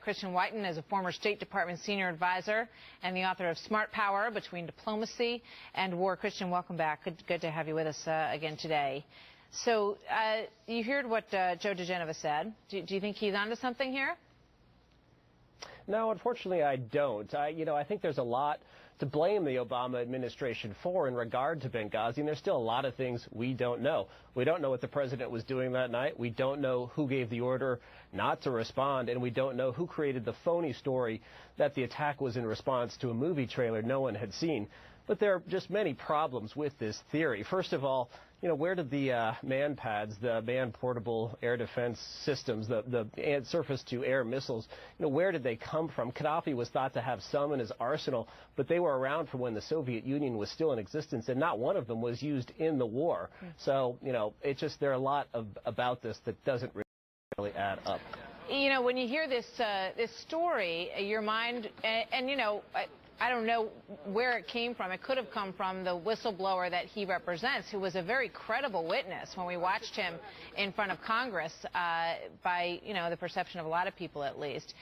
Christian Whiton is a former State Department senior advisor and the author of Smart Power Between Diplomacy and War. Christian, welcome back. Good to have you with us again today. So you heard what Joe diGenova said. Do you think he's onto something here? No, unfortunately, I don't. I think there's a lot to blame the Obama administration for in regard to Benghazi, and there's still a lot of things we don't know. We don't know what the president was doing that night. We don't know who gave the order not to respond, and we don't know who created the phony story that the attack was in response to a movie trailer no one had seen. But there are just many problems with this theory. First of all, where did the man pads, the man-portable air defense systems, the surface-to-air missiles, where did they come from? Gaddafi was thought to have some in his arsenal, but they were around from when the Soviet Union was still in existence, and not one of them was used in the war. So, it's just there are a lot about this that doesn't really add up. When you hear this story, your mind, I don't know where it came from. It could have come from the whistleblower that he represents, who was a very credible witness when we watched him in front of Congress, by, the perception of a lot of people at least.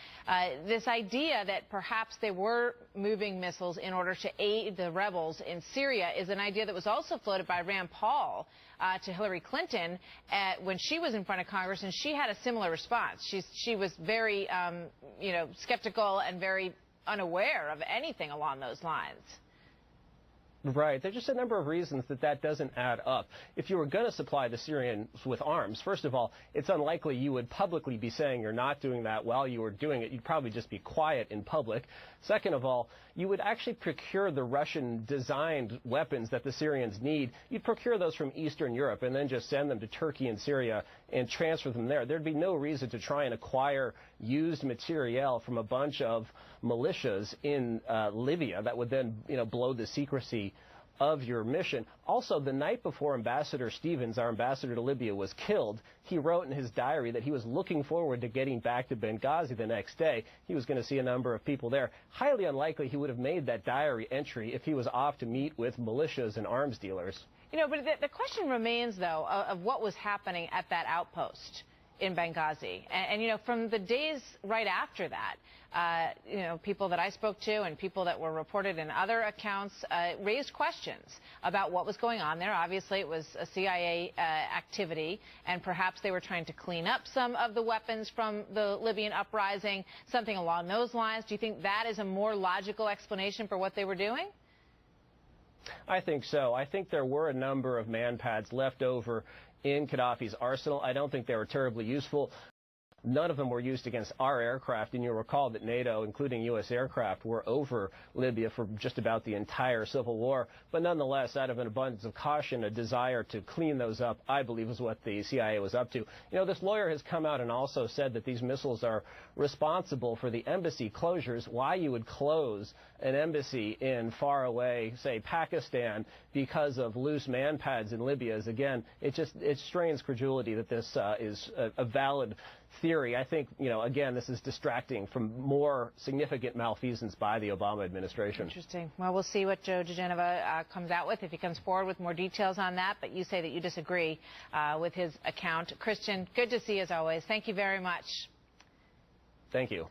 This idea that perhaps they were moving missiles in order to aid the rebels in Syria is an idea that was also floated by Rand Paul to Hillary Clinton when she was in front of Congress, and she had a similar response. She was very, skeptical and very unaware of anything along those lines. Right. There's just a number of reasons that doesn't add up. If you were going to supply the Syrians with arms, first of all, it's unlikely you would publicly be saying you're not doing that while you were doing it. You'd probably just be quiet in public. Second of all, you would actually procure the Russian-designed weapons that the Syrians need. You'd procure those from Eastern Europe and then just send them to Turkey and Syria and transfer them there. There'd be no reason to try and acquire used materiel from a bunch of militias in Libya that would then, blow the secrecy of your mission. Also, the night before Ambassador Stevens, our ambassador to Libya, was killed, he wrote in his diary that he was looking forward to getting back to Benghazi the next day. He was going to see a number of people there. Highly unlikely he would have made that diary entry if he was off to meet with militias and arms dealers. But the question remains, though, of what was happening at that outpost in Benghazi. And from the days right after that, people that I spoke to and people that were reported in other accounts raised questions about what was going on there. Obviously, it was a CIA activity, and perhaps they were trying to clean up some of the weapons from the Libyan uprising, something along those lines. Do you think that is a more logical explanation for what they were doing? I think so. I think there were a number of man pads left over in Gaddafi's arsenal. I don't think they were terribly useful. None of them were used against our aircraft, and you'll recall that NATO, including U.S. aircraft, were over Libya for just about the entire civil war. But nonetheless, out of an abundance of caution, a desire to clean those up, I believe, is what the CIA was up to. This lawyer has come out and also said that these missiles are responsible for the embassy closures. Why you would close an embassy in faraway, say, Pakistan because of loose man pads in Libya is, again, it strains credulity that this is a valid theory. I think, again, this is distracting from more significant malfeasance by the Obama administration. Interesting. Well, we'll see what Joe diGenova comes out with, if he comes forward with more details on that. But you say that you disagree with his account. Christian, good to see you as always. Thank you very much. Thank you.